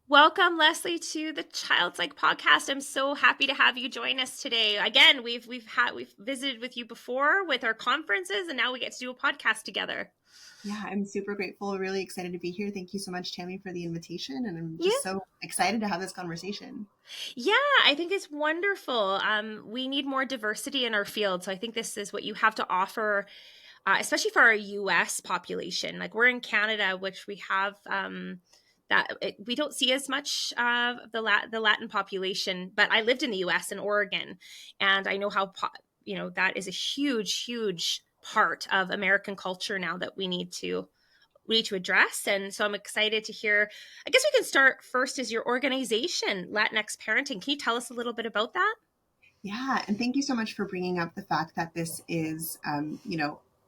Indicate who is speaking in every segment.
Speaker 1: Welcome, Leslie, to the Child Psych podcast. I'm so happy to have you join us today. Again, we've visited with you before with our conferences, and now we get to do a podcast together.
Speaker 2: Yeah, I'm super grateful, really excited to be here. Thank you so much, Tammy, for the invitation. And I'm
Speaker 1: Yeah,
Speaker 2: just so excited to have this conversation.
Speaker 1: yeah, I think it's wonderful. We need more diversity in our field, so I think this is what you have to offer, especially for our U.S. population. Like we're in Canada, which we have. We don't see as much of the Latin population, but I lived in the U.S. in Oregon, and I know how that is a huge part of American culture now that we need to address. And so I'm excited to hear. I guess we can start first as your organization, LatinX Parenting. Can you tell us a little bit about that?
Speaker 2: Yeah, and thank you so much for bringing up the fact that this is,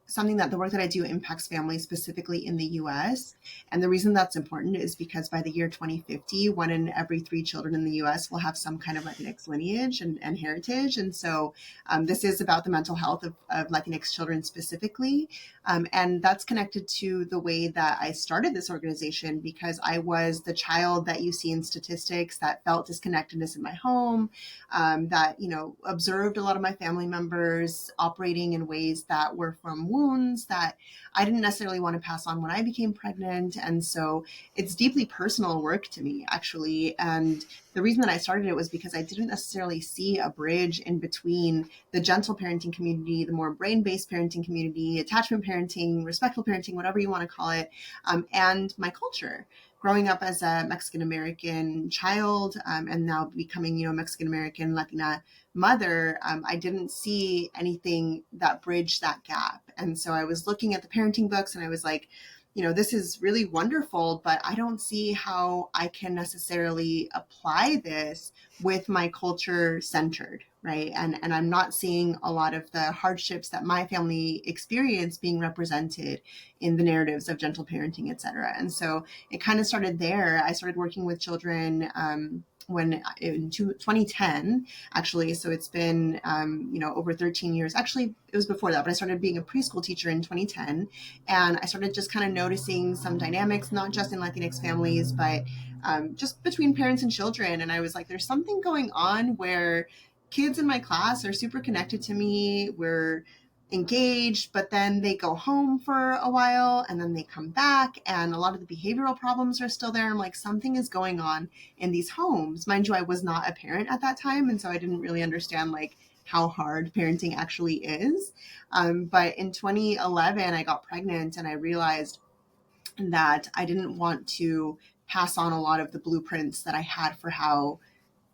Speaker 2: something that the work that I do impacts families specifically in the US. And the reason that's important is because by the year 2050, one in every three children in the US will have some kind of Latinx lineage and heritage. And so this is about the mental health of Latinx children specifically. And that's connected to the way that I started this organization because I was the child that you see in statistics that felt disconnectedness in my home, that, observed a lot of my family members operating in ways that were from wounds that I didn't necessarily want to pass on when I became pregnant. And so it's deeply personal work to me, actually. And the reason that I started it was because I didn't necessarily see a bridge in between the gentle parenting community, the more brain-based parenting community, attachment parenting, respectful parenting, whatever you want to call it, and my culture. Growing up as a Mexican American child, and now becoming, Mexican American Latina mother, I didn't see anything that bridged that gap. And so I was looking at the parenting books and I was like, this is really wonderful, but I don't see how I can necessarily apply this with my culture centered, right? And I'm not seeing a lot of the hardships that my family experienced being represented in the narratives of gentle parenting, et cetera. And so it kind of started there. I started working with children when in 2010, actually. So it's been, over 13 years. Actually, it was before that, but I started being a preschool teacher in 2010. And I started just kind of noticing some dynamics, not just in Latinx families, but just between parents and children. And I was like, there's something going on where kids in my class are super connected to me. We're engaged, but then they go home for a while and then they come back and a lot of the behavioral problems are still there. I'm like, something is going on in these homes. Mind you, I was not a parent at that time. And so I didn't really understand like how hard parenting actually is. But in 2011, I got pregnant and I realized that I didn't want to pass on a lot of the blueprints that I had for how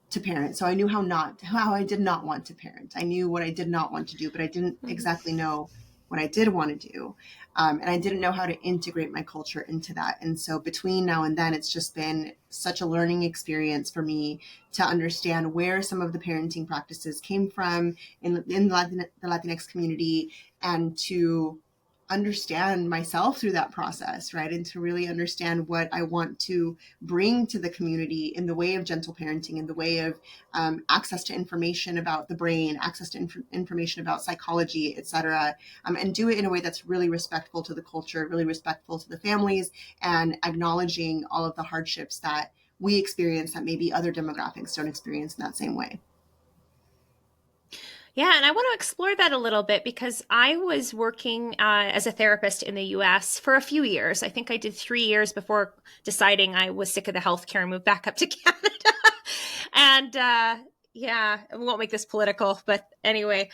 Speaker 2: to parent. So I knew how I did not want to parent. I knew what I did not want to do, but I didn't exactly know what I did want to do. And I didn't know how to integrate my culture into that. And so between now and then, it's just been such a learning experience for me to understand where some of the parenting practices came from in the Latinx community and to understand myself through that process, right? And to really understand what I want to bring to the community in the way of gentle parenting, in the way of access to information about the brain, access to information about psychology, et cetera, and do it in a way that's really respectful to the culture, really respectful to the families, and acknowledging all of the hardships that we experience that maybe other demographics don't experience in that same way.
Speaker 1: Yeah, and I want to explore that a little bit because I was working as a therapist in the US for a few years. I think I did 3 years before deciding I was sick of the healthcare and moved back up to Canada. And yeah, we won't make this political, but anyway,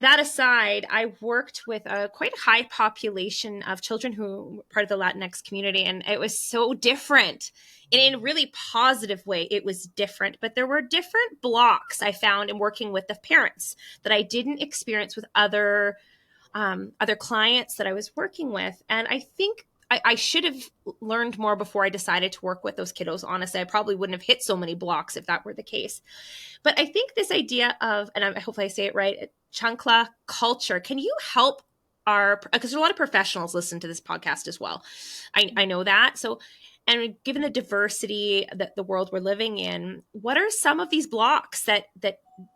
Speaker 1: that aside, I worked with a quite high population of children who were part of the Latinx community, and it was so different. And in a really positive way, it was different. But there were different blocks I found in working with the parents that I didn't experience with other clients that I was working with. And I think I should have learned more before I decided to work with those kiddos. Honestly, I probably wouldn't have hit so many blocks if that were the case. But I think this idea of, and I hope I say it right, chancla culture, can you help because there's a lot of professionals listen to this podcast as well. I know that. So, and given the diversity that the world we're living in, what are some of these blocks that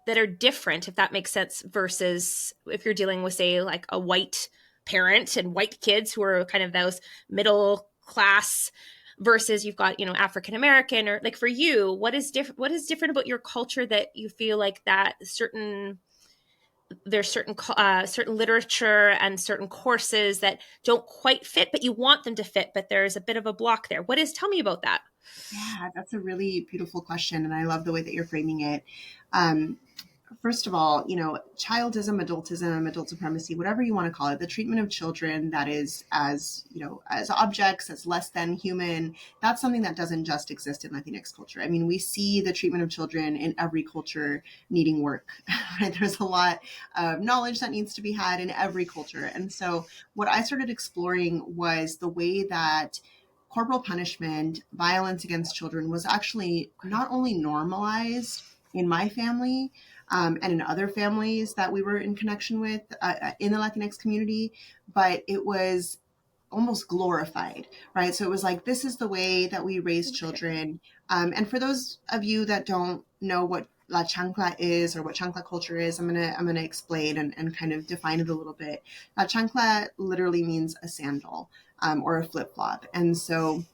Speaker 1: are different, if that makes sense, versus if you're dealing with, say, like a white parent and white kids who are kind of those middle class versus you've got, African American, or like for you, what is different about your culture that you feel like that there's certain literature and certain courses that don't quite fit, but you want them to fit, but there's a bit of a block there. Tell me about that.
Speaker 2: Yeah, that's a really beautiful question. And I love the way that you're framing it. Um, First of all, childism, adultism, adult supremacy, whatever you want to call it, the treatment of children that is as objects, as less than human, that's something that doesn't just exist in Latinx culture. I mean, we see the treatment of children in every culture needing work, right? There's a lot of knowledge that needs to be had in every culture. And so what I started exploring was the way that corporal punishment, violence against children was actually not only normalized in my family, and in other families that we were in connection with in the Latinx community, but it was almost glorified, right? So it was like, this is the way that we raise
Speaker 1: Okay.
Speaker 2: children. And for those of you that don't know what La Chancla is or what chancla culture is, I'm gonna explain and kind of define it a little bit. La Chancla literally means a sandal, or a flip flop, and so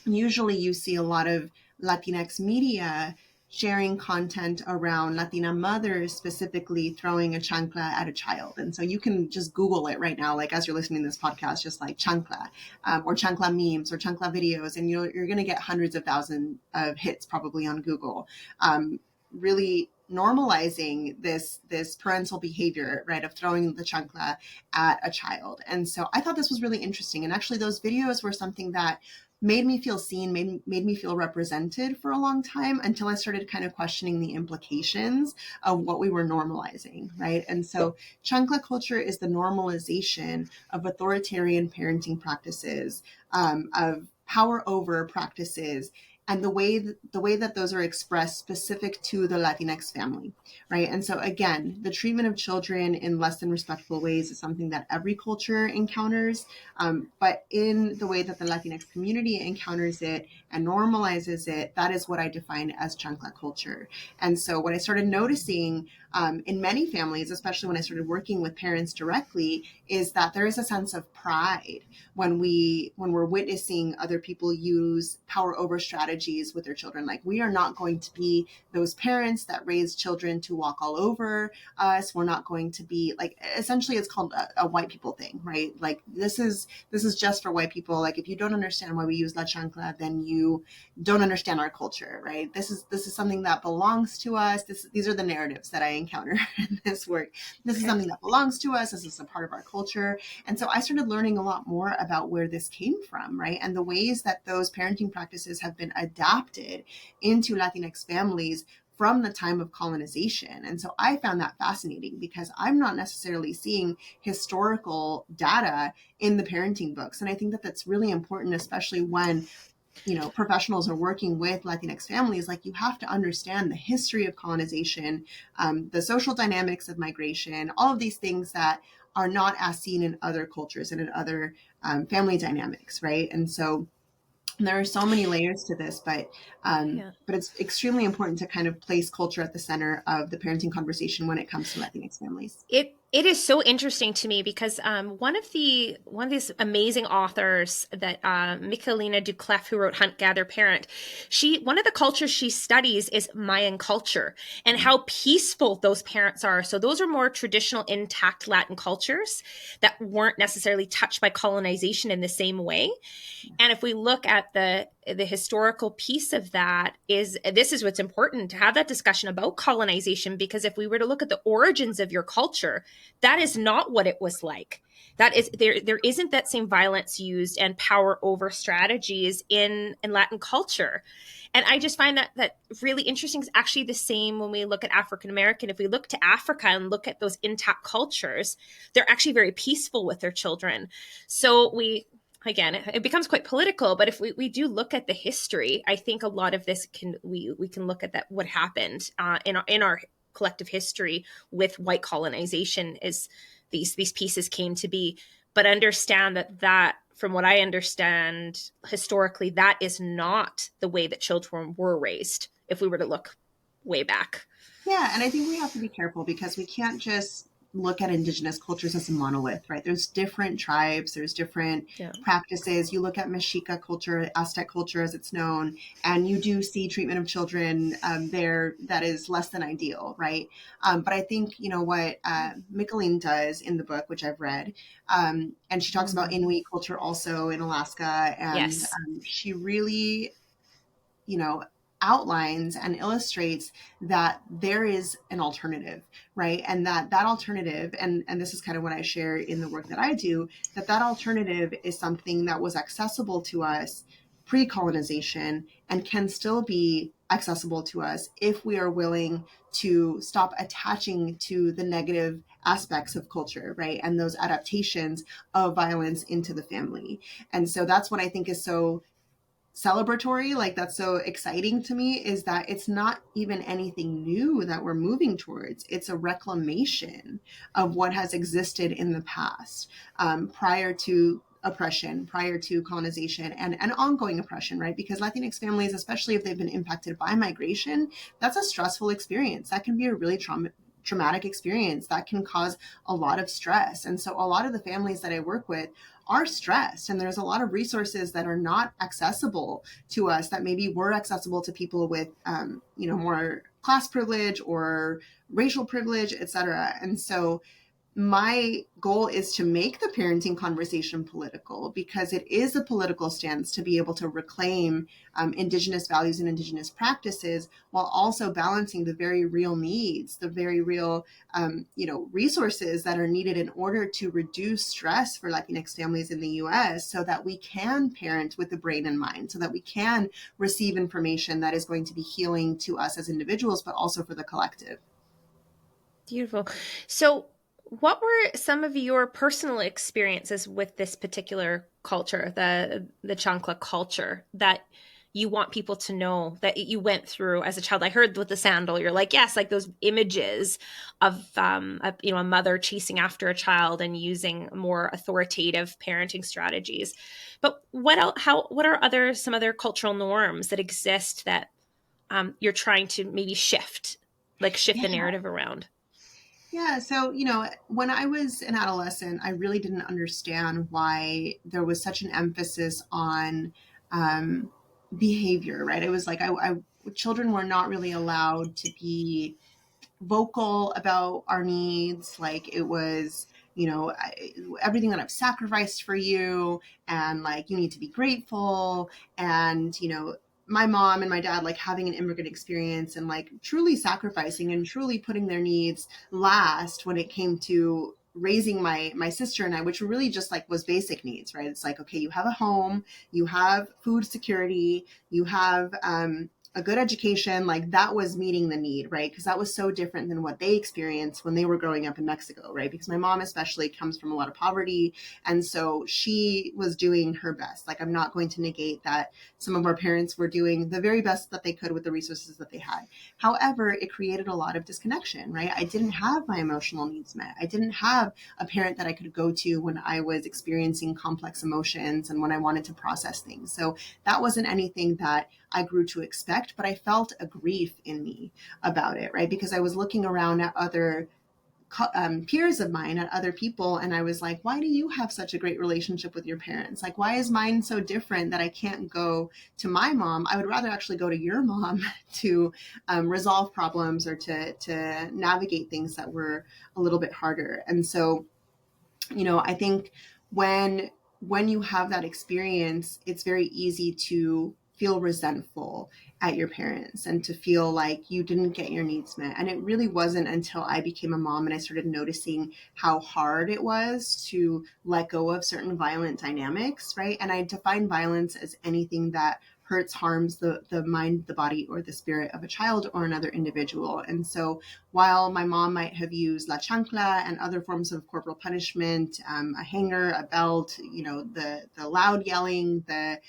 Speaker 2: usually you see a lot of Latinx media sharing content around Latina mothers specifically throwing a chancla at a child. And so you can just Google it right now, like as you're listening to this podcast, just like chancla, or chancla memes or chancla videos, and you're going to get hundreds of thousands of hits probably on Google. Really normalizing this parental behavior, right, of throwing the chancla at a child. And so I thought this was really interesting. And actually those videos were something that made me feel seen, made me feel represented for a long time, until I started kind of questioning the implications of what we were normalizing, right? And so chancla culture is the normalization of authoritarian parenting practices, of power over practices, and the way that those are expressed specific to the Latinx family, right? And so again, the treatment of children in less than respectful ways is something that every culture encounters, but in the way that the Latinx community encounters it and normalizes it, that is what I define as chancla culture. And so what I started noticing, in many families, especially when I started working with parents directly, is that there is a sense of pride when we're witnessing other people use power over strategies with their children. Like, we are not going to be those parents that raise children to walk all over us. We're not going to be like, essentially it's called a white people thing, right? Like, this is just for white people. Like, if you don't understand why we use la chancla, then you don't understand our culture, right? This is something that belongs to us. These are the narratives that I encounter in this work. This is
Speaker 1: Okay.
Speaker 2: something that belongs to us. This is a part of our culture. And so I started learning a lot more about where this came from, right? And the ways that those parenting practices have been adapted into Latinx families from the time of colonization. And so I found that fascinating, because I'm not necessarily seeing historical data in the parenting books. And I think that that's really important, especially when professionals are working with Latinx families. Like, you have to understand the history of colonization, the social dynamics of migration, all of these things that are not as seen in other cultures and in other family dynamics, right? And so there are so many layers to this,
Speaker 1: Yeah.
Speaker 2: but it's extremely important to kind of place culture at the center of the parenting conversation when it comes to Latinx families.
Speaker 1: It is so interesting to me because one of these amazing authors that Michelina Duclef, who wrote Hunt, Gather, Parent, she one of the cultures she studies is Mayan culture and how peaceful those parents are. So those are more traditional, intact Latin cultures that weren't necessarily touched by colonization in the same way. And if we look at the historical piece of that, is this is what's important, to have that discussion about colonization, because if we were to look at the origins of your culture, that is not what it was like. That is there isn't that same violence used and power over strategies in Latin culture. And I just find that really interesting. Is actually the same when we look at African American. If we look to Africa and look at those intact cultures, they're actually very peaceful with their children. So we again, it becomes quite political, but if we do look at the history, I think a lot of this we can look at that what happened in our collective history with white colonization is these pieces came to be. But understand that from what I understand historically, that is not the way that children were raised if we were to look way back.
Speaker 2: Yeah, and I think we have to be careful, because we can't just look at indigenous cultures as a monolith, right? There's different tribes, there's different
Speaker 1: Yeah.
Speaker 2: practices. You look at Mexica culture, Aztec culture as it's known, and you do see treatment of children there that is less than ideal, right? But I think, what Mickalene does in the book, which I've read, and she talks about
Speaker 1: Mm.
Speaker 2: Inuit culture also in Alaska, and
Speaker 1: Yes.
Speaker 2: she really outlines and illustrates that there is an alternative, right? And that alternative, and this is kind of what I share in the work that I do, that alternative is something that was accessible to us pre-colonization and can still be accessible to us if we are willing to stop attaching to the negative aspects of culture, right? And those adaptations of violence into the family. And so that's what I think is so celebratory, like that's so exciting to me, is that it's not even anything new that we're moving towards. It's a reclamation of what has existed in the past, prior to oppression, prior to colonization, and ongoing oppression, right? Because Latinx families, especially if they've been impacted by migration, that's a stressful experience. That can be a really traumatic experience that can cause a lot of stress. And so a lot of the families that I work with are stressed, and there's a lot of resources that are not accessible to us that maybe were accessible to people with more class privilege or racial privilege, etc. And so my goal is to make the parenting conversation political, because it is a political stance to be able to reclaim Indigenous values and Indigenous practices, while also balancing the very real needs, the very real resources that are needed in order to reduce stress for Latinx families in the U.S., so that we can parent with the brain in mind, so that we can receive information that is going to be healing to us as individuals, but also for the collective.
Speaker 1: Beautiful. So, what were some of your personal experiences with this particular culture, the chancla culture, that you want people to know that you went through as a child? I heard with the sandal, you're like, yes, like those images of a mother chasing after a child and using more authoritative parenting strategies. But what else, what are some other cultural norms that exist that you're trying to maybe shift
Speaker 2: Yeah.
Speaker 1: the narrative around?
Speaker 2: Yeah. So, when I was an adolescent, I really didn't understand why there was such an emphasis on um, behavior, right? It was like children were not really allowed to be vocal about our needs. Like it was, everything that I've sacrificed for you, and like you need to be grateful. And, my mom and my dad like having an immigrant experience and like truly sacrificing and truly putting their needs last when it came to raising my sister and I, which really just like was basic needs, right? It's like, okay, you have a home, you have food security, you have a good education. Like that was meeting the need, right? Because that was so different than what they experienced when they were growing up in Mexico, right? Because my mom especially comes from a lot of poverty, and so she was doing her best. Like I'm not going to negate that some of our parents were doing the very best that they could with the resources that they had. However, it created a lot of disconnection, right? I didn't have my emotional needs met. I didn't have a parent that I could go to when I was experiencing complex emotions and when I wanted to process things. So that wasn't anything that I grew to expect, but I felt a grief in me about it, right? Because I was looking around at other peers of mine, at other people, and I was like, why do you have such a great relationship with your parents? Like, why is mine so different that I can't go to my mom? I would rather actually go to your mom to resolve problems or to navigate things that were a little bit harder. And so, I think when you have that experience, it's very easy to feel resentful at your parents and to feel like you didn't get your needs met. And it really wasn't until I became a mom and I started noticing how hard it was to let go of certain violent dynamics, right? And I define violence as anything that hurts, harms the mind, the body, or the spirit of a child or another individual. And so while my mom might have used la chancla and other forms of corporal punishment, a hanger, a belt, the loud yelling, the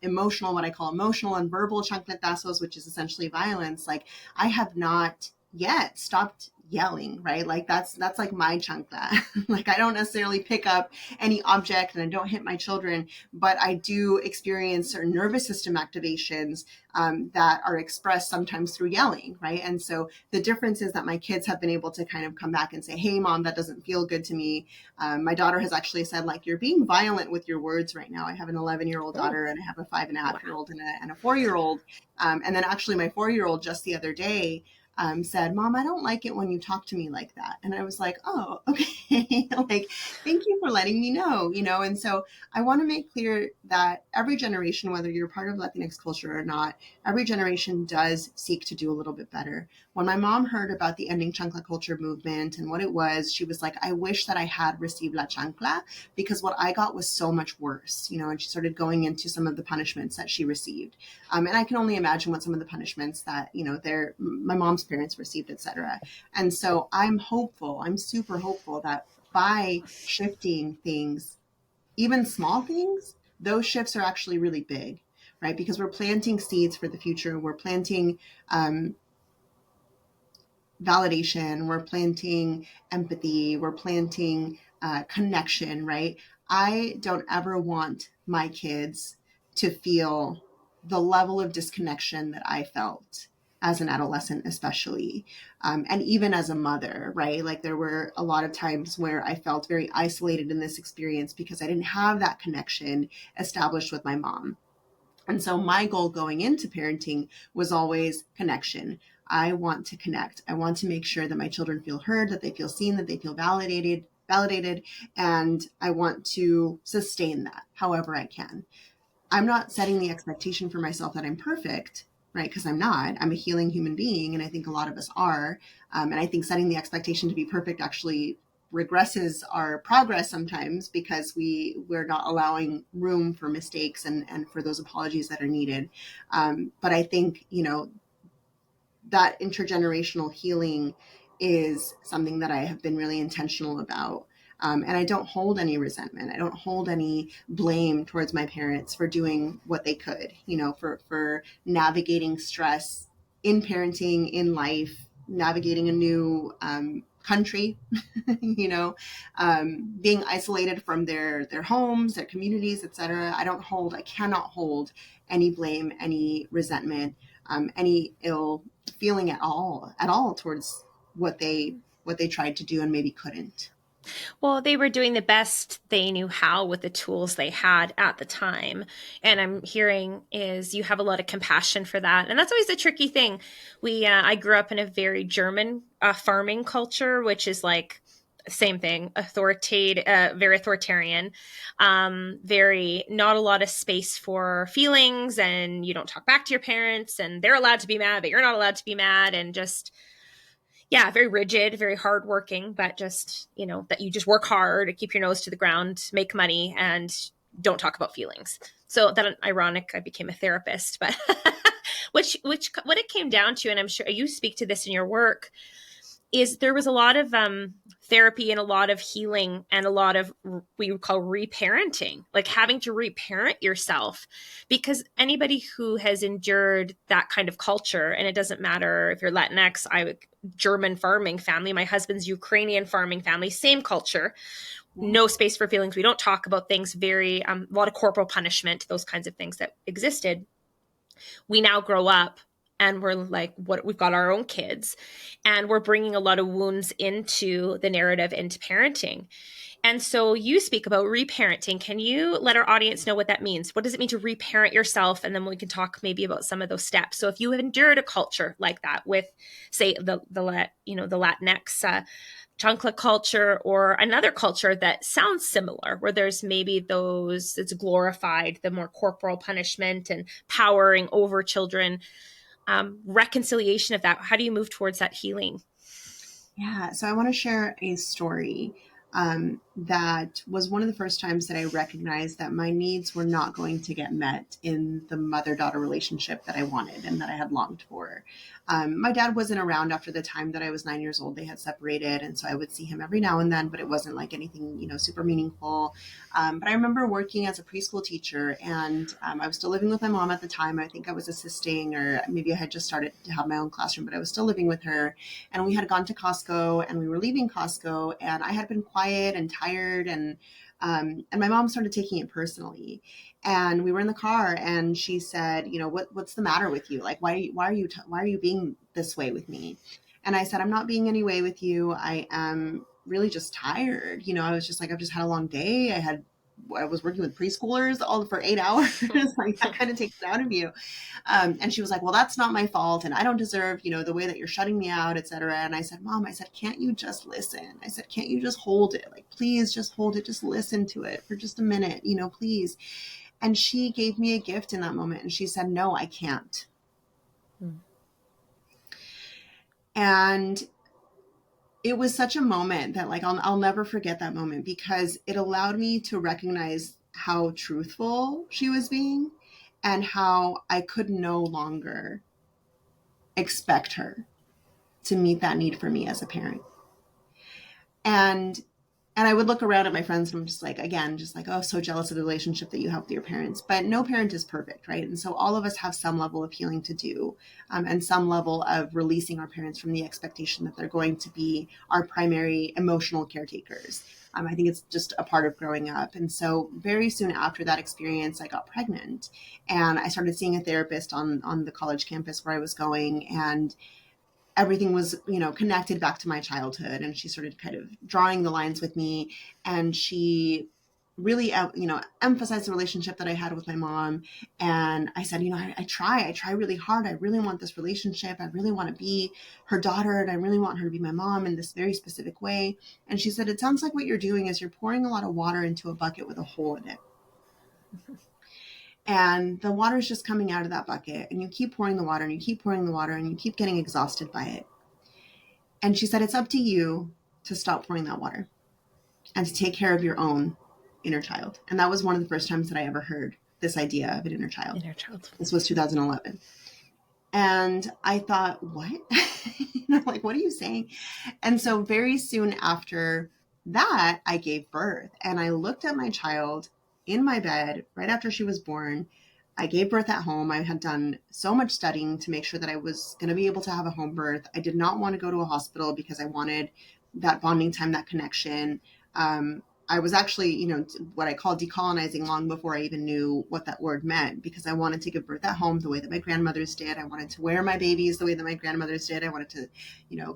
Speaker 2: emotional, what I call emotional and verbal chancletazos, which is essentially violence, like I have not yet stopped yelling, right? Like that's like my chancla. Like I don't necessarily pick up any object and I don't hit my children, but I do experience certain nervous system activations that are expressed sometimes through yelling, right? And so the difference is that my kids have been able to kind of come back and say, hey mom, that doesn't feel good to me. My daughter has actually said, like, you're being violent with your words right now. I have an 11-year-old
Speaker 1: Oh,
Speaker 2: daughter and I have a 5.5-year-old
Speaker 1: wow.
Speaker 2: and a 4-year-old. And then actually my 4-year-old just the other day said, Mom, I don't like it when you talk to me like that. And I was like, oh, okay. Like, thank you for letting me know, And so I want to make clear that every generation, whether you're part of Latinx culture or not, every generation does seek to do a little bit better. When my mom heard about the ending chancla culture movement and what it was, she was like, I wish that I had received la chancla because what I got was so much worse, and she started going into some of the punishments that she received. And I can only imagine what some of the punishments that, my mom's parents received, etc. And so I'm super hopeful that by shifting things, even small things, those shifts are actually really big, right? Because we're planting seeds for the future. We're planting um, validation, we're planting empathy, we're planting connection, right? I don't ever want my kids to feel the level of disconnection that I felt as an adolescent, especially, and even as a mother, right? Like there were a lot of times where I felt very isolated in this experience because I didn't have that connection established with my mom. And so my goal going into parenting was always connection. I want to connect. I want to make sure that my children feel heard, that they feel seen, that they feel validated, and I want to sustain that however I can. I'm not setting the expectation for myself that I'm perfect, right? Because I'm not. I'm a healing human being, and I think a lot of us are. And I think setting the expectation to be perfect actually regresses our progress sometimes because we're not allowing room for mistakes and for those apologies that are needed. But I think that intergenerational healing is something that I have been really intentional about. And I don't hold any resentment. I don't hold any blame towards my parents for doing what they could, for navigating stress in parenting, in life, navigating a new country, being isolated from their homes, their communities, etc. I cannot hold any blame, any resentment, any ill feeling at all towards what they tried to do and maybe couldn't.
Speaker 1: Well, they were doing the best they knew how with the tools they had at the time. And I'm hearing is you have a lot of compassion for that. And that's always a tricky thing. I grew up in a very German farming culture, which is like same thing, authoritative, very authoritarian, very not a lot of space for feelings, and you don't talk back to your parents, and they're allowed to be mad, but you're not allowed to be mad, and just yeah, very rigid, very hardworking, but just, that you just work hard, keep your nose to the ground, make money, and don't talk about feelings. So that ironic, I became a therapist, but which what it came down to, and I'm sure you speak to this in your work, is there was a lot of therapy and a lot of healing and a lot of we would call reparenting, like having to reparent yourself, because anybody who has endured that kind of culture, and it doesn't matter if you're Latinx, German farming family, my husband's Ukrainian farming family, same culture,
Speaker 2: Yeah.
Speaker 1: no space for feelings. We don't talk about things, very a lot of corporal punishment, those kinds of things that existed. We now grow up and we're like, what, we've got our own kids and we're bringing a lot of wounds into the narrative, into parenting. And so you speak about reparenting. Can you let our audience know what that means? What does it mean to reparent yourself? And then we can talk maybe about some of those steps. So if you have endured a culture like that with, say, the Latinx chancla culture, or another culture that sounds similar, where there's maybe those, it's glorified, the more corporal punishment and powering over children, reconciliation of that. How do you move towards that healing?
Speaker 2: Yeah. So I want to share a story. that was one of the first times that I recognized that my needs were not going to get met in the mother-daughter relationship that I wanted and that I had longed for. My dad wasn't around after the time that I was 9 years old. They had separated, and so I would see him every now and then, but it wasn't like anything, super meaningful. But I remember working as a preschool teacher, and I was still living with my mom at the time. I think I was assisting, or maybe I had just started to have my own classroom, but I was still living with her. And we had gone to Costco, and we were leaving Costco, and I had been quiet and tired, and my mom started taking it personally. And we were in the car, and she said, what's the matter with you? Like, why are you being this way with me? And I said, I'm not being any way with you. I am really just tired. I was just like, I've just had a long day. I was working with preschoolers all for 8 hours. Like, that kind of takes it out of you. And she was like, well, that's not my fault. And I don't deserve, the way that you're shutting me out, et cetera. And I said, Mom, can't you just listen? I said, can't you just hold it? Like, please just hold it. Just listen to it for just a minute, please. And she gave me a gift in that moment. And she said, no, I can't. And it was such a moment that, like, I'll never forget that moment, because it allowed me to recognize how truthful she was being and how I could no longer expect her to meet that need for me as a parent. And I would look around at my friends, and I'm just like, again, just like, oh, so jealous of the relationship that you have with your parents. But no parent is perfect, right? And so all of us have some level of healing to do, and some level of releasing our parents from the expectation that they're going to be our primary emotional caretakers. I think it's just a part of growing up. And so very soon after that experience, I got pregnant, and I started seeing a therapist on the college campus where I was going, and everything was, connected back to my childhood. And she started kind of drawing the lines with me. And she really, emphasized the relationship that I had with my mom. And I said, I try really hard. I really want this relationship. I really want to be her daughter. And I really want her to be my mom in this very specific way. And she said, it sounds like what you're doing is you're pouring a lot of water into a bucket with a hole in it. And the water is just coming out of that bucket, and you keep pouring the water, and you keep pouring the water, and you keep getting exhausted by it. And she said, it's up to you to stop pouring that water and to take care of your own inner child. And that was one of the first times that I ever heard this idea of an inner child.
Speaker 1: Inner child.
Speaker 2: This was 2011. And I thought, what? Like, what are you saying? And so very soon after that, I gave birth, and I looked at my child in my bed right after she was born. I gave birth at home. I had done so much studying to make sure that I was going to be able to have a home birth. I did not want to go to a hospital because I wanted that bonding time, that connection. I was actually, what I call decolonizing long before I even knew what that word meant, because I wanted to give birth at home the way that my grandmothers did. I wanted to wear my babies the way that my grandmothers did. I wanted to,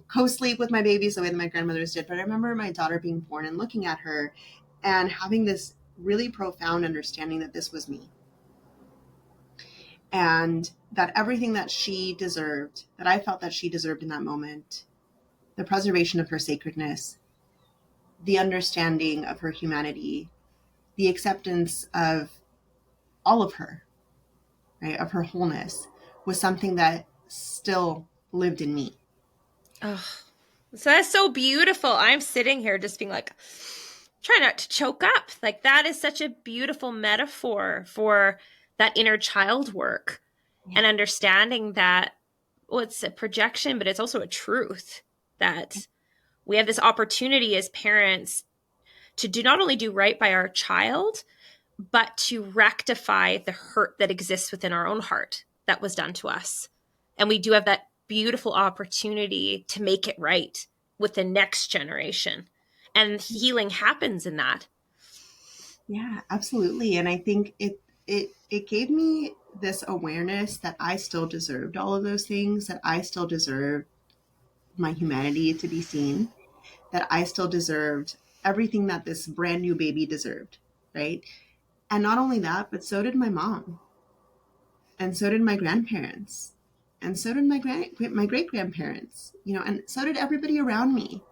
Speaker 2: co-sleep with my babies the way that my grandmothers did. But I remember my daughter being born and looking at her and having this really profound understanding that this was me. And that everything that she deserved, that I felt that she deserved in that moment, the preservation of her sacredness, the understanding of her humanity, the acceptance of all of her, right, of her wholeness, was something that still lived in me.
Speaker 1: Oh, so that's so beautiful. I'm sitting here just being like, try not to choke up. Like, that is such a beautiful metaphor for that inner child work. Yeah. And understanding that, well, it's a projection, but it's also a truth that we have this opportunity as parents to not only do right by our child, but to rectify the hurt that exists within our own heart that was done to us. And we do have that beautiful opportunity to make it right with the next generation. And healing happens in that.
Speaker 2: Yeah, absolutely. And I think it gave me this awareness that I still deserved all of those things, that I still deserved my humanity to be seen, that I still deserved everything that this brand new baby deserved, right? And not only that, but so did my mom. And so did my grandparents. And so did my great-grandparents, and so did everybody around me.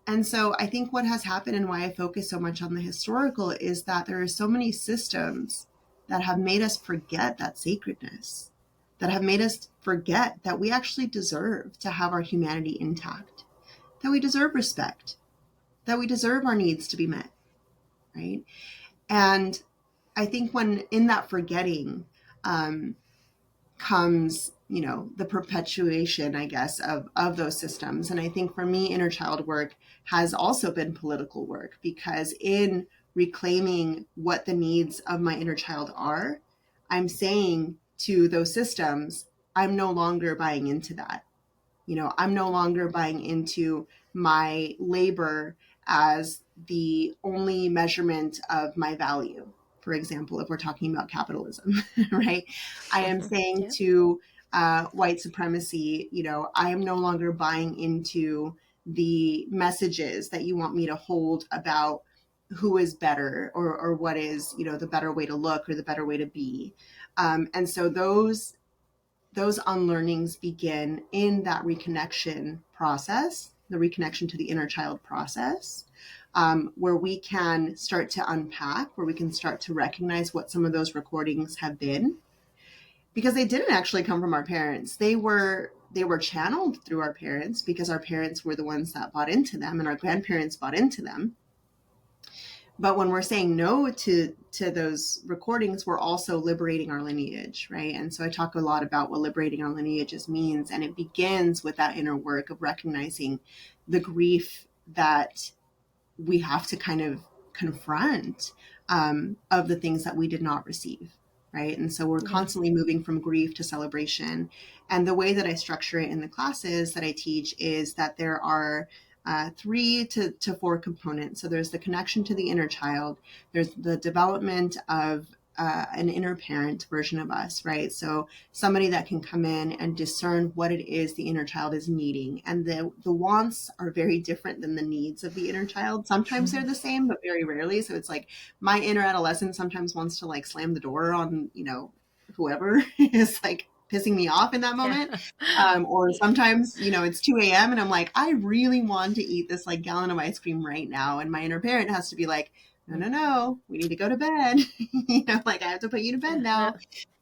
Speaker 2: And so I think what has happened, and why I focus so much on the historical, is that there are so many systems that have made us forget that sacredness, that have made us forget that we actually deserve to have our humanity intact, that we deserve respect, that we deserve our needs to be met, right? And I think when in that forgetting comes, the perpetuation, I guess, of those systems. And I think for me, inner child work has also been political work, because in reclaiming what the needs of my inner child are, I'm saying to those systems, I'm no longer buying into that. I'm no longer buying into my labor as the only measurement of my value. For example, if we're talking about capitalism, right? I am saying
Speaker 1: Yeah.
Speaker 2: to white supremacy, I am no longer buying into the messages that you want me to hold about who is better, or what is, the better way to look or the better way to be. And so those unlearnings begin in that reconnection process, the reconnection to the inner child process, where we can start to unpack, where we can start to recognize what some of those recordings have been, because they didn't actually come from our parents. They were channeled through our parents, because our parents were the ones that bought into them, and our grandparents bought into them. But when we're saying no to those recordings, we're also liberating our lineage, right? And so I talk a lot about what liberating our lineages means, and it begins with that inner work of recognizing the grief that we have to kind of confront, of the things that we did not receive, right? And so we're
Speaker 1: Yeah.
Speaker 2: constantly moving from grief to celebration. And the way that I structure it in the classes that I teach is that there are 3 to 4 components. So there's the connection to the inner child, there's the development of an inner parent version of us, right? So somebody that can come in and discern what it is the inner child is needing. And the wants are very different than the needs of the inner child. Sometimes they're the same, but very rarely. So it's like my inner adolescent sometimes wants to like slam the door on, whoever is like pissing me off in that moment. Or sometimes, it's 2 a.m. and I'm like, I really want to eat this like gallon of ice cream right now. And my inner parent has to be like, no, no, no, we need to go to bed. Like I have to put you to bed
Speaker 1: Yeah.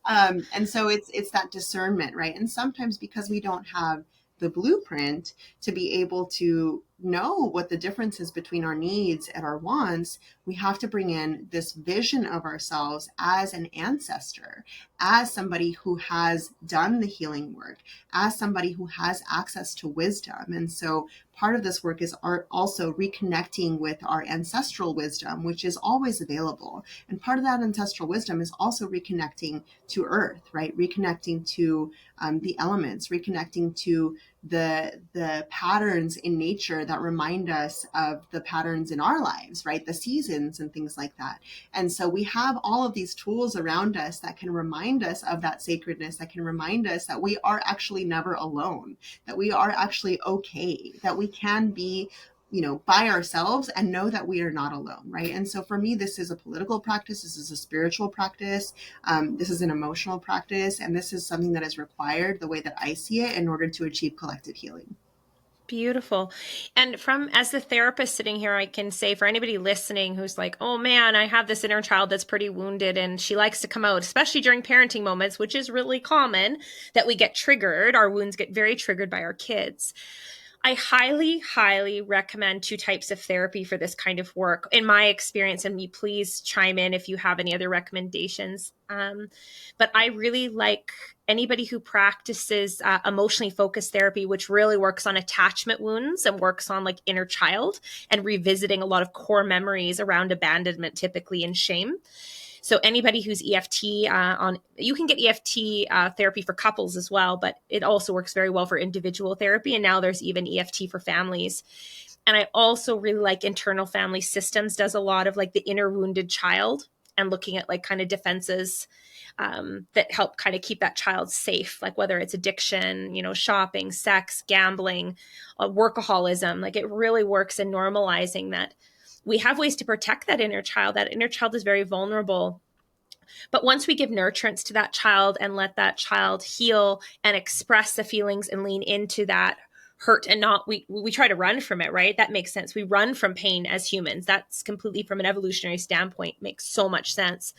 Speaker 2: now. And so it's that discernment, right? And sometimes because we don't have the blueprint to be able to know what the difference is between our needs and our wants, we have to bring in this vision of ourselves as an ancestor, as somebody who has done the healing work, as somebody who has access to wisdom. And so part of this work is also reconnecting with our ancestral wisdom, which is always available. And part of that ancestral wisdom is also reconnecting to earth, right? Reconnecting to the elements, reconnecting to the patterns in nature that remind us of the patterns in our lives, right? The seasons and things like that. And so we have all of these tools around us that can remind us of that sacredness, that can remind us that we are actually never alone, that we are actually okay, that we can be by ourselves and know that we are not alone, right? And so for me, this is a political practice, this is a spiritual practice, this is an emotional practice, and this is something that is required, the way that I see it, in order to achieve collective healing.
Speaker 1: Beautiful. And as the therapist sitting here, I can say for anybody listening who's like, oh man, I have this inner child that's pretty wounded and she likes to come out, especially during parenting moments, which is really common that we get triggered. Our wounds get very triggered by our kids. I highly, highly recommend 2 types of therapy for this kind of work. In my experience, and please chime in if you have any other recommendations. But I really like anybody who practices emotionally focused therapy, which really works on attachment wounds and works on like inner child and revisiting a lot of core memories around abandonment, typically, and shame. So anybody who's EFT you can get EFT therapy for couples as well, but it also works very well for individual therapy. And now there's even EFT for families. And I also really like internal family systems, does a lot of like the inner wounded child and looking at like kind of defenses that help kind of keep that child safe, like whether it's addiction, shopping, sex, gambling, workaholism. Like it really works in normalizing that we have ways to protect that inner child. That inner child is very vulnerable. But once we give nurturance to that child and let that child heal and express the feelings and lean into that hurt and not we try to run from it, right? That makes sense. We run from pain as humans. That's completely, from an evolutionary standpoint, makes so much sense.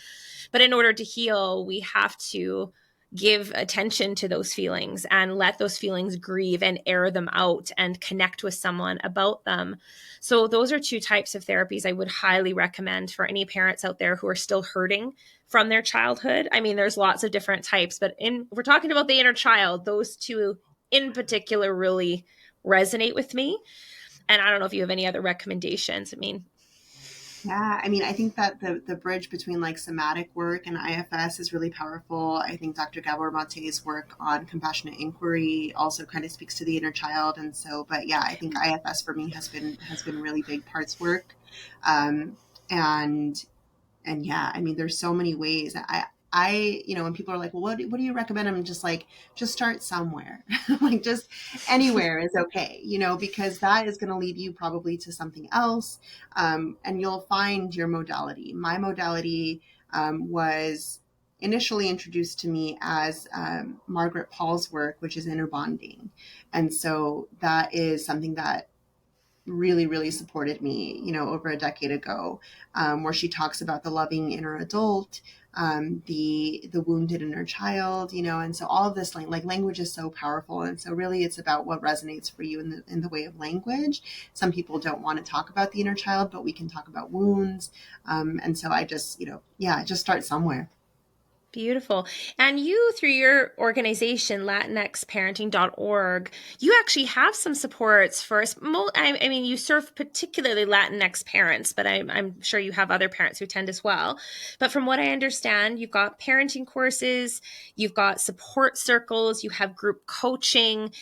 Speaker 1: But in order to heal, we have to give attention to those feelings and let those feelings grieve and air them out and connect with someone about them. So those are two types of therapies I would highly recommend for any parents out there who are still hurting from their childhood. I mean, there's lots of different types, but we're talking about the inner child, those two in particular really resonate with me. And I don't know if you have any other recommendations. I mean,
Speaker 2: Yeah, I mean, I think that the bridge between like somatic work and IFS is really powerful. I think Dr. Gabor Mate's work on compassionate inquiry also kind of speaks to the inner child, and so. But yeah, I think IFS for me has been really big parts work, um, and and yeah, I mean, there's so many ways. When people are like, well, what do you recommend? I'm just like, just start somewhere. Like, just anywhere is okay, because that is going to lead you probably to something else. And you'll find your modality. My modality was initially introduced to me as Margaret Paul's work, which is inner bonding. And so that is something that really, really supported me, over a decade ago, where she talks about the loving inner adult, the wounded inner child, and so all of this like language is so powerful, and so really it's about what resonates for you in the way of language. Some people don't want to talk about the inner child, but we can talk about wounds, and so I just just start somewhere.
Speaker 1: beautiful. And you, through your organization, LatinXParenting.org, you actually have some supports for us. I mean, you serve particularly Latinx parents, but I'm sure you have other parents who attend as well. But from what I understand, you've got parenting courses, you've got support circles, you have group coaching.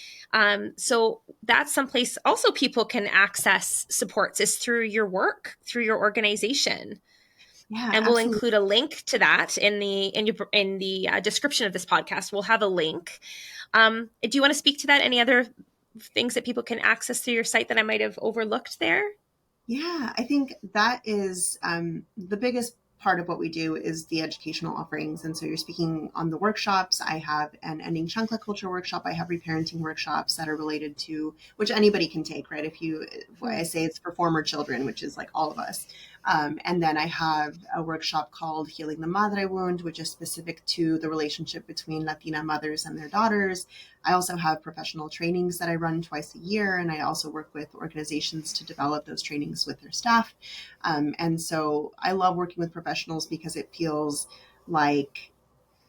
Speaker 1: So that's someplace also people can access supports is through your work, through your organization.
Speaker 2: Yeah,
Speaker 1: And we'll
Speaker 2: absolutely.
Speaker 1: include a link to that in the description of this podcast. We'll have a link. Do you want to speak to that? Any other things that people can access through your site that I might have overlooked there?
Speaker 2: Yeah, I think that is the biggest part of what we do is the educational offerings. And so you're speaking on the workshops. I have an ending chancla culture workshop. I have reparenting workshops that are related to which anybody can take, right? I say it's for former children, which is like all of us. And then I have a workshop called Healing the Madre Wound, which is specific to the relationship between Latina mothers and their daughters. I also have professional trainings that I run twice a year, and I also work with organizations to develop those trainings with their staff. And so I love working with professionals because it feels like,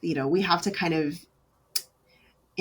Speaker 2: we have to kind of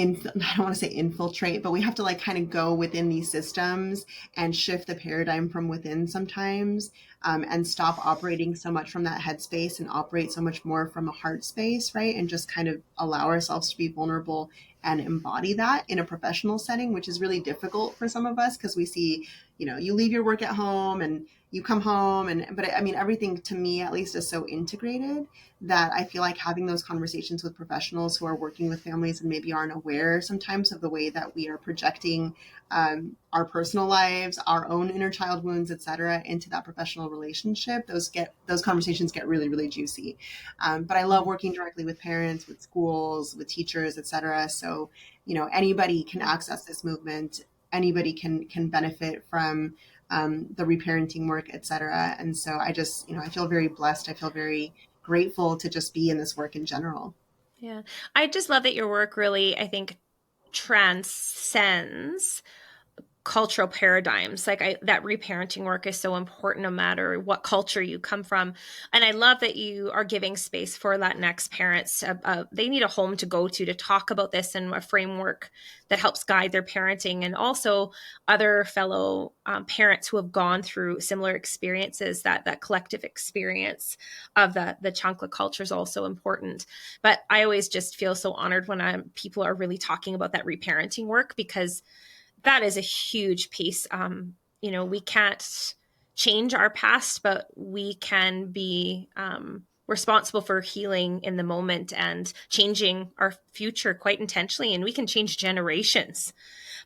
Speaker 2: I don't want to say infiltrate, but we have to like kind of go within these systems and shift the paradigm from within sometimes, and stop operating so much from that headspace and operate so much more from a heart space, right? And just kind of allow ourselves to be vulnerable and embody that in a professional setting, which is really difficult for some of us because we see, you leave your work at home and you come home but I mean, everything to me at least is so integrated that I feel like having those conversations with professionals who are working with families and maybe aren't aware sometimes of the way that we are projecting our personal lives, our own inner child wounds, etc., into that professional relationship. Those conversations get really, really juicy. But I love working directly with parents, with schools, with teachers, etc. So anybody can access this movement. Anybody can benefit from the reparenting work, etc. And so I just, I feel very blessed. I feel very grateful to just be in this work in general.
Speaker 1: Yeah. I just love that your work really, I think, transcends cultural paradigms. That reparenting work is so important no matter what culture you come from. And I love that you are giving space for Latinx parents. They need a home to go to talk about this and a framework that helps guide their parenting, and also other fellow parents who have gone through similar experiences. That collective experience of the chancla culture is also important. But I always just feel so honored when people are really talking about that reparenting work, because that is a huge piece. We can't change our past, but we can be responsible for healing in the moment and changing our future quite intentionally. And we can change generations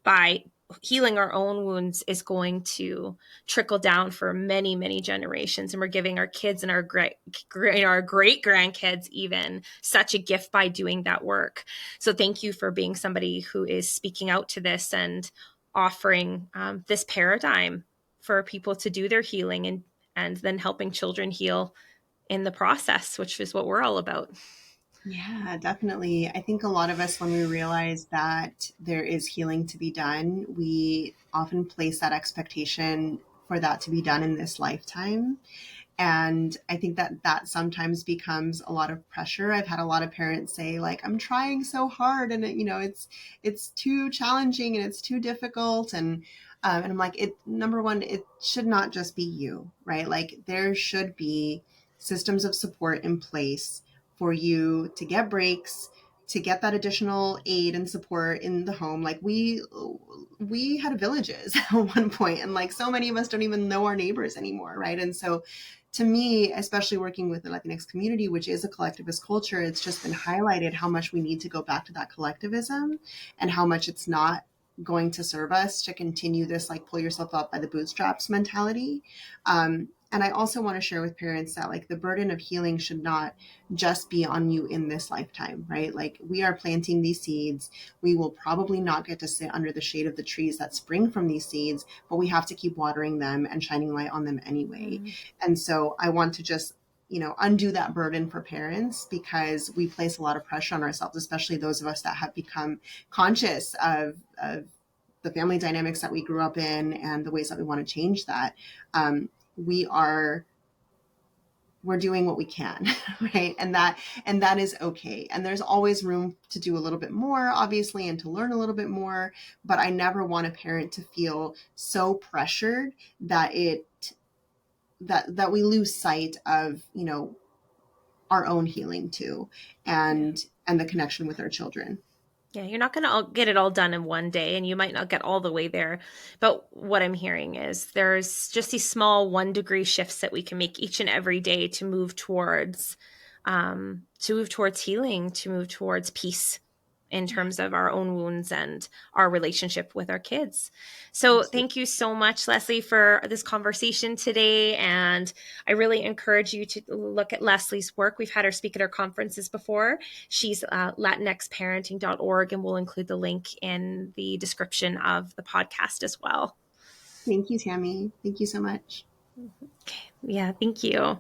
Speaker 1: by healing our own wounds is going to trickle down for many, many generations. And we're giving our kids and our great grandkids even such a gift by doing that work. So thank you for being somebody who is speaking out to this and offering this paradigm for people to do their healing, and then helping children heal in the process, which is what we're all about.
Speaker 2: Yeah, definitely. I think a lot of us, when we realize that there is healing to be done, we often place that expectation for that to be done in this lifetime. And I think that that sometimes becomes a lot of pressure. I've had a lot of parents say, like, I'm trying so hard, and it's too challenging and it's too difficult. And I'm like, it number one, it should not just be you, right? Like, there should be systems of support in place for you to get breaks, to get that additional aid and support in the home. Like, we had villages at one point, and like so many of us don't even know our neighbors anymore, right? And so to me, especially working with the Latinx community, which is a collectivist culture, it's just been highlighted how much we need to go back to that collectivism, and how much it's not going to serve us to continue this like pull yourself up by the bootstraps mentality. And I also want to share with parents that like the burden of healing should not just be on you in this lifetime, right? Like, we are planting these seeds. We will probably not get to sit under the shade of the trees that spring from these seeds, but we have to keep watering them and shining light on them anyway.
Speaker 1: Mm.
Speaker 2: And so I want to just, undo that burden for parents, because we place a lot of pressure on ourselves, especially those of us that have become conscious of the family dynamics that we grew up in and the ways that we want to change that. We are we're doing what we can, right? And that is okay. And there's always room to do a little bit more, obviously, and to learn a little bit more. But I never want a parent to feel so pressured that that we lose sight of, our own healing too,
Speaker 1: Yeah.
Speaker 2: and the connection with our children.
Speaker 1: Yeah, you're not going to get it all done in one day, and you might not get all the way there. But what I'm hearing is there's just these small 1 degree shifts that we can make each and every day to move towards healing, to move towards peace in
Speaker 2: Yeah,
Speaker 1: terms of our own wounds and our relationship with our kids. So
Speaker 2: absolutely.
Speaker 1: thank you so much, Leslie, for this conversation today. And I really encourage you to look at Leslie's work. We've had her speak at our conferences before. She's LatinXparenting.org, and we'll include the link in the description of the podcast as well.
Speaker 2: Thank you, Tammy. Thank you so much.
Speaker 1: Okay. Yeah, thank you.